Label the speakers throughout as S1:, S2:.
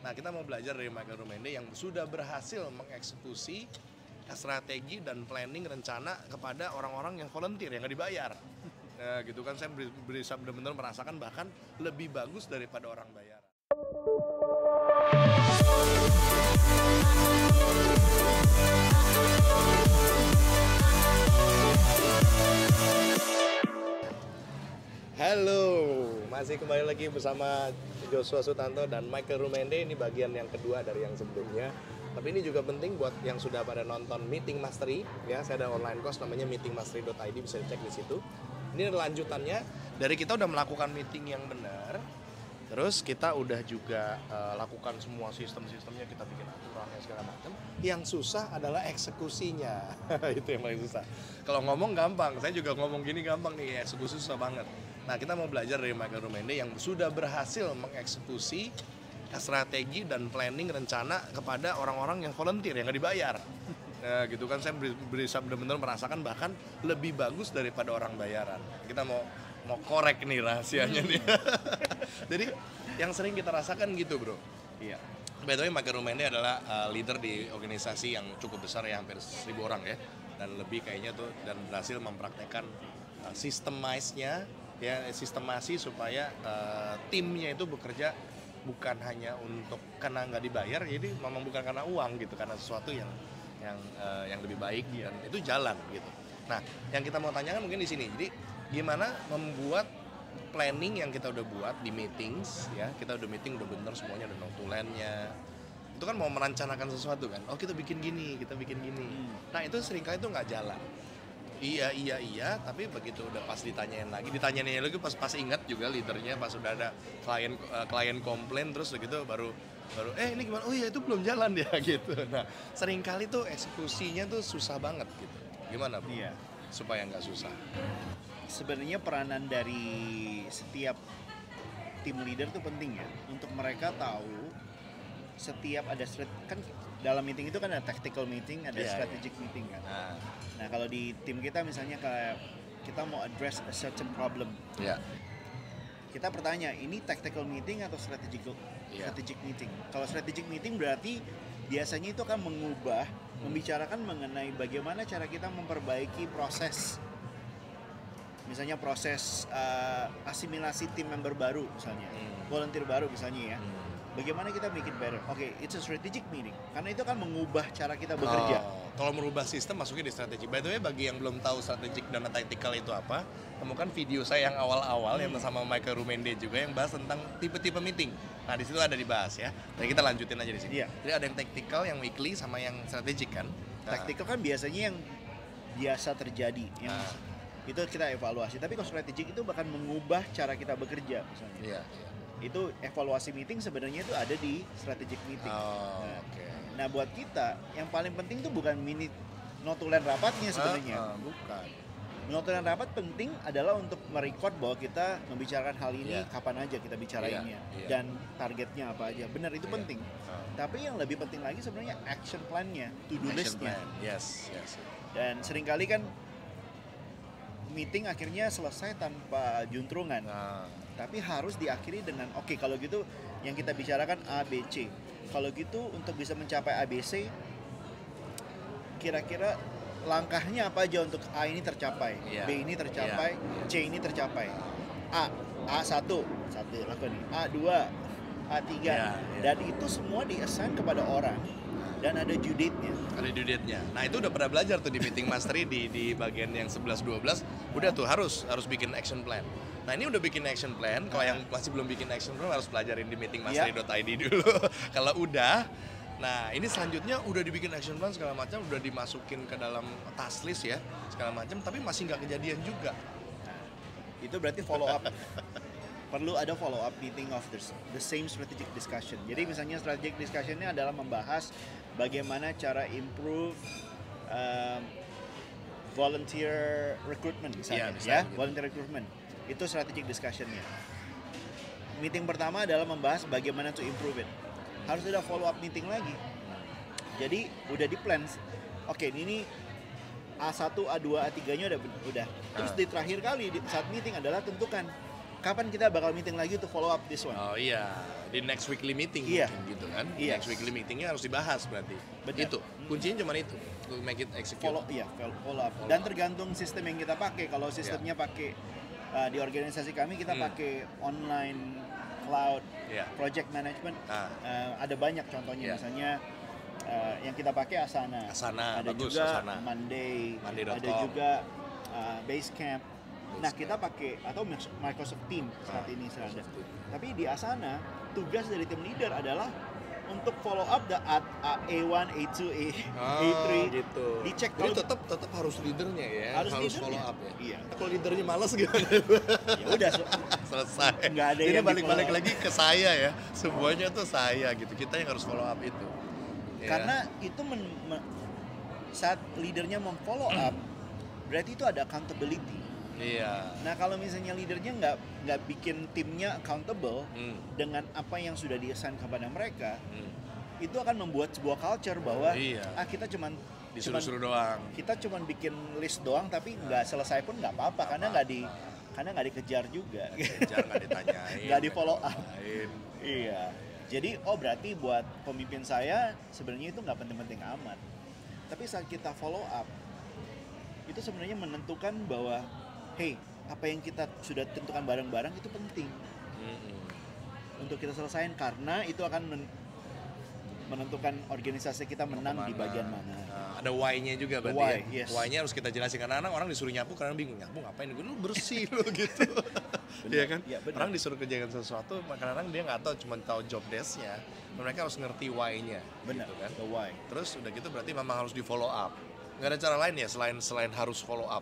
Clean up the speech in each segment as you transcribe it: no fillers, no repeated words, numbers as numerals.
S1: Nah, kita mau belajar dari Michael Rumende yang sudah berhasil mengeksekusi strategi dan planning rencana kepada orang-orang yang volunteer, yang nggak dibayar. Nah, gitu kan, saya bisa benar-benar merasakan bahkan lebih bagus daripada orang bayaran. Halo, masih kembali lagi bersama Joshua Sutanto dan Michael Rumende. Ini bagian yang kedua dari yang sebelumnya. Tapi ini juga penting buat yang sudah pada nonton Meeting Mastery. Ya, saya ada online course namanya meetingmastery.id, bisa dicek di situ. Ini lanjutannya dari kita udah melakukan meeting yang benar. Terus kita udah juga lakukan semua sistem-sistemnya, kita bikin aturannya segala macam. Yang susah adalah eksekusinya. Itu yang paling susah. Kalau ngomong gampang, saya juga ngomong gini gampang nih, eksekusi susah banget. Nah, kita mau belajar dari Michael Rumende yang sudah berhasil mengeksekusi strategi dan planning rencana kepada orang-orang yang volunteer, yang nggak dibayar. Nah, gitu kan, saya bisa benar-benar merasakan bahkan lebih bagus daripada orang bayaran. Kita mau korek nih rahasianya nih. Jadi yang sering kita rasakan gitu, bro.
S2: Iya.
S1: By the way, Michael Rumende adalah leader di organisasi yang cukup besar ya, hampir 1.000 orang ya, dan lebih kayaknya tuh, dan berhasil mempraktekkan sistemasi supaya timnya itu bekerja bukan hanya untuk karena nggak dibayar, jadi memang bukan karena uang gitu, karena sesuatu yang lebih baik dan itu jalan gitu. Nah, yang kita mau tanyakan mungkin di sini. Jadi gimana membuat planning yang kita udah buat di meetings ya, kita udah meeting udah bener semuanya, udah notulennya. Itu kan mau merencanakan sesuatu kan. Oh, kita bikin gini. Nah, itu seringkali itu nggak jalan. Iya, tapi begitu udah pas ditanyain lagi pas ingat juga leadernya, pas udah ada klien komplain, terus begitu baru ini gimana? Oh iya, itu belum jalan ya gitu. Nah, seringkali tuh eksekusinya tuh susah banget gitu. Gimana, Bro?
S2: Iya.
S1: Supaya nggak susah.
S2: Sebenarnya peranan dari setiap tim leader tuh penting ya, untuk mereka tahu setiap ada kan dalam meeting itu kan ada tactical meeting, ada strategic meeting kan. Nah, kalau di tim kita misalnya kayak kita mau address a certain problem. Kita bertanya, ini tactical meeting atau strategic meeting? Kalau strategic meeting berarti biasanya itu akan mengubah, membicarakan mengenai bagaimana cara kita memperbaiki proses. Misalnya proses asimilasi tim member baru misalnya, volunteer baru misalnya ya. Bagaimana kita make it better? Oke, it's a strategic meeting. Karena itu kan mengubah cara kita bekerja.
S1: Kalau merubah sistem masuknya di strategi. By the way, bagi yang belum tahu strategic dan tactical itu apa, temukan video saya yang awal-awal yang bersama Michael Rumende juga yang bahas tentang tipe-tipe meeting. Nah, di situ ada dibahas ya. Jadi kita lanjutin aja di sini.
S2: Iya.
S1: Jadi ada yang tactical, yang weekly, sama yang strategic kan.
S2: Tactical kan biasanya yang biasa terjadi, yang itu kita evaluasi. Tapi kalau strategic itu bahkan mengubah cara kita bekerja misalnya.
S1: Iya.
S2: Itu evaluasi meeting sebenarnya itu ada di strategic meeting. Nah, buat kita yang paling penting itu bukan notulen rapatnya sebenarnya.
S1: Bukan.
S2: Notulen rapat penting adalah untuk merecord bahwa kita membicarakan hal ini kapan aja kita bicarainnya dan targetnya apa aja. Benar, itu penting. Tapi yang lebih penting lagi sebenarnya action plan-nya, to-do list-nya.
S1: Yes.
S2: Dan seringkali kan meeting akhirnya selesai tanpa juntrungan. Tapi harus diakhiri dengan oke, kalau gitu yang kita bicarakan A, B, C. Kalau gitu untuk bisa mencapai A, B, C, kira-kira langkahnya apa aja untuk A ini tercapai, B ini tercapai, C ini tercapai. A1 lakukan nih, A2, A3. Dan itu semua di-assign kepada orang. Dan ada due date-nya. Nah, itu udah pernah belajar tuh di Meeting Mastery di bagian yang 11-12. Udah tuh harus bikin action plan. Nah, ini udah bikin action plan. Kalau yang masih belum bikin action plan harus pelajarin di meetingmastery.id dulu. Kalau udah, nah ini selanjutnya udah dibikin action plan segala macam, udah dimasukin ke dalam task list ya, segala macam, tapi masih nggak kejadian juga. Nah, itu berarti follow up. Perlu ada follow up meeting of the same strategic discussion. Jadi misalnya strategic discussion-nya adalah membahas bagaimana cara improve volunteer recruitment misalnya, volunteer recruitment. Itu strategic discussion-nya. Meeting pertama adalah membahas bagaimana to improve it. Harus ada follow up meeting lagi. Jadi udah di plan. Oke, ini A1, A2, A3-nya udah. Terus di terakhir kali di saat meeting adalah tentukan kapan kita bakal meeting lagi to follow up this one.
S1: Oh iya, di next weekly meeting
S2: Iya.
S1: mungkin gitu kan.
S2: Iya.
S1: Next weekly meetingnya harus dibahas berarti.
S2: Benar.
S1: Itu kuncinya cuma itu, to make it execute.
S2: Follow up. Dan tergantung sistem yang kita pakai. Kalau sistemnya pakai di organisasi kami kita pakai online cloud project management. Ada banyak contohnya, misalnya yang kita pakai Asana. Ada
S1: bagus,
S2: juga
S1: Asana.
S2: Monday.com. Ada juga Basecamp. Nah, kita pakai atau Microsoft Teams saat ini ada. Tapi di Asana tugas dari tim leader adalah untuk follow up A1, A2, A3
S1: gitu.
S2: Dicek.
S1: Jadi tetap harus leadernya ya. Harus follow up ya.
S2: Iya.
S1: Kalau leadernya malas gimana?
S2: Ya udah selesai. Nggak ada.
S1: Ini balik lagi ke saya ya. Semuanya tuh saya gitu. Kita yang harus follow up itu.
S2: Karena itu saat leadernya memfollow up, berarti itu ada accountability.
S1: Iya.
S2: Nah, kalau misalnya leadernya nggak bikin timnya accountable dengan apa yang sudah di-assign kepada mereka, itu akan membuat sebuah culture bahwa kita cuman
S1: disuruh-suruh doang.
S2: Kita cuman bikin list doang, tapi nggak selesai pun nggak apa-apa karena nggak dikejar juga.
S1: Nggak ditanyain.
S2: Nggak di follow up. Iya. Jadi berarti buat pemimpin saya sebenarnya itu nggak penting-penting amat. Tapi saat kita follow up, itu sebenarnya menentukan bahwa hey, apa yang kita sudah tentukan bareng-bareng itu penting untuk kita selesaikan, karena itu akan menentukan organisasi kita menang di bagian mana.
S1: Ada why-nya juga berarti
S2: yes.
S1: Why-nya harus kita jelasin, karena orang disuruh nyapu karena bingung, nyapu ngapain, lu bersih lu gitu. Iya kan? Ya, orang disuruh kerjakan sesuatu, kadang-kadang dia nggak tahu, cuma tahu job desk-nya. Mereka harus ngerti why-nya.
S2: Benar,
S1: gitu kan?
S2: the why.
S1: Terus udah gitu berarti memang harus di follow up. Nggak ada cara lain ya selain harus follow up.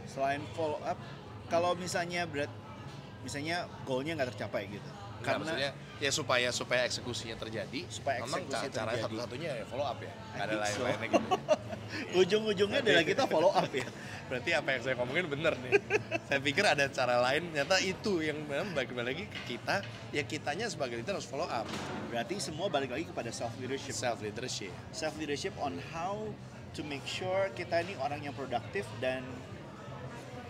S2: Selain follow up, kalau misalnya goalnya nggak tercapai gitu.
S1: Karena maksudnya ya supaya eksekusinya terjadi, memang cara satu-satunya ya follow up ya. Nggak ada lain-lainnya gitu.
S2: Ujung-ujungnya adalah kita follow up ya.
S1: Berarti apa yang saya ngomongin bener nih. Saya pikir ada cara lain, ternyata itu yang balik lagi ke kita, ya kitanya sebagai leader harus follow up.
S2: Berarti semua balik lagi kepada self leadership on how to make sure kita ini orang yang produktif dan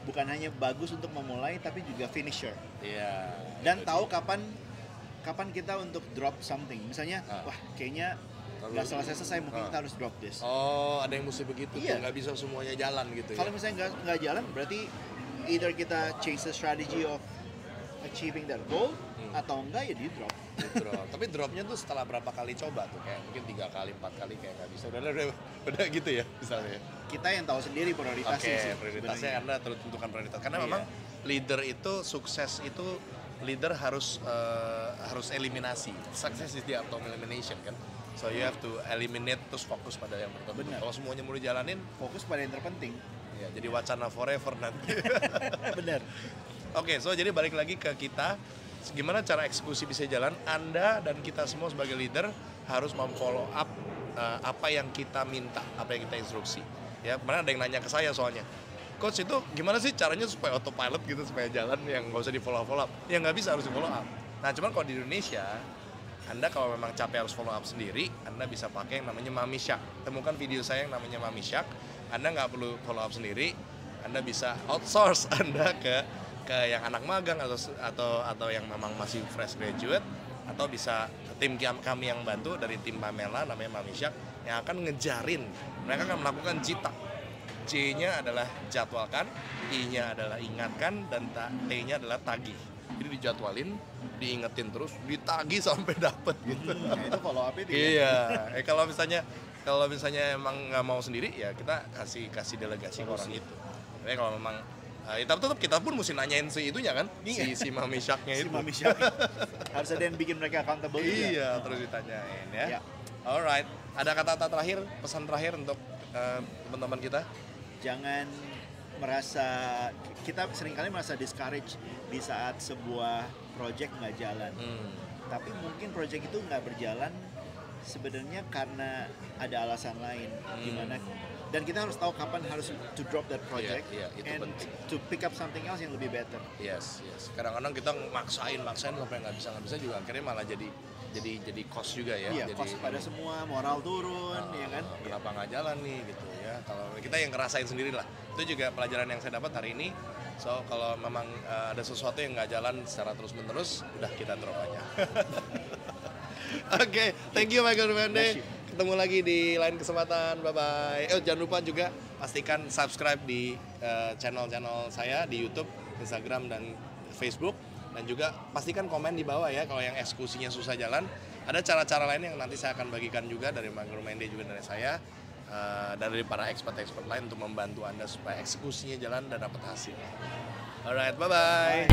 S2: bukan hanya bagus untuk memulai tapi juga finisher.
S1: Iya.
S2: Dan tahu kapan kita untuk drop something. Misalnya, wah kayaknya nggak selesai mungkin kita harus drop this.
S1: Oh, ada yang mesti begitu tuh, nggak bisa semuanya jalan gitu ya.
S2: Kalau misalnya nggak jalan, berarti either kita change the strategy of achieving that goal atau enggak ya di drop.
S1: Tapi dropnya tuh setelah berapa kali coba tuh, kayak mungkin 3 kali 4 kali kayak nggak bisa. Udah gitu ya misalnya.
S2: Kita yang tahu sendiri prioritasnya sih.
S1: Prioritasnya karena tentukan prioritas. Karena memang leader itu sukses itu leader harus eliminasi. Success is the art of elimination kan. So you have to eliminate, terus fokus pada yang tertentu. Kalau semuanya mau dijalanin,
S2: fokus pada yang terpenting.
S1: Ya, jadi wacana forever nanti.
S2: Benar.
S1: Oke, so jadi balik lagi ke kita, gimana cara eksekusi bisa jalan? Anda dan kita semua sebagai leader harus memfollow up apa yang kita minta, apa yang kita instruksi. Ya, kemarin ada yang nanya ke saya soalnya, Coach itu gimana sih caranya supaya autopilot gitu, supaya jalan yang nggak usah di follow up? Ya nggak bisa, harus di follow up. Nah, cuman kalau di Indonesia, Anda kalau memang capek harus follow up sendiri, Anda bisa pakai yang namanya Mami Shark. Temukan video saya yang namanya Mami Shark. Anda nggak perlu follow up sendiri, Anda bisa outsource Anda ke yang anak magang atau yang memang masih fresh graduate, atau bisa tim kami yang bantu dari tim Pamela namanya Mami Shark yang akan ngejarin. Mereka akan melakukan JITA. J-nya adalah jadwalkan, I-nya adalah ingatkan, dan T-nya adalah tagih. Jadi dijadwalin, diingetin terus, ditagih sampai dapet gitu.
S2: Itu follow up itu.
S1: Iya. Kalau misalnya emang nggak mau sendiri, ya kita kasih delegasi ke orang itu. Tapi kalau memang tetap kita pun mesti nanyain si itunya kan, si Mami Shark-nya itu.
S2: Si Mami Shark. Harus ada yang bikin mereka accountable juga.
S1: Iya, terus ditanyain ya. Alright, ada kata-kata terakhir, pesan terakhir untuk teman-teman kita?
S2: Jangan kita seringkali merasa discourage di saat sebuah project nggak jalan. Tapi mungkin project itu nggak berjalan sebenarnya karena ada alasan lain, gimana. Dan kita harus tahu kapan harus to drop that project
S1: itu
S2: and
S1: penting.
S2: To pick up something else yang lebih better.
S1: Yes. Kadang-kadang kita maksain sampai nggak bisa juga, akhirnya malah jadi cost juga ya.
S2: Iya, cost pada semua, moral turun, ya kan.
S1: Kenapa nggak jalan nih gitu ya. Kalau kita yang ngerasain sendiri lah. Itu juga pelajaran yang saya dapat hari ini. So kalau memang ada sesuatu yang nggak jalan secara terus-menerus, udah kita drop aja. Oke, thank you Michael Rumende. Ketemu lagi di lain kesempatan, bye-bye. Jangan lupa juga pastikan subscribe di channel-channel saya di YouTube, Instagram, dan Facebook. Dan juga pastikan komen di bawah ya kalau yang eksekusinya susah jalan. Ada cara-cara lain yang nanti saya akan bagikan juga dari Michael Rumende juga dari saya. Dari para expert-expert lain untuk membantu Anda supaya eksekusinya jalan dan dapat hasil. Alright, bye-bye.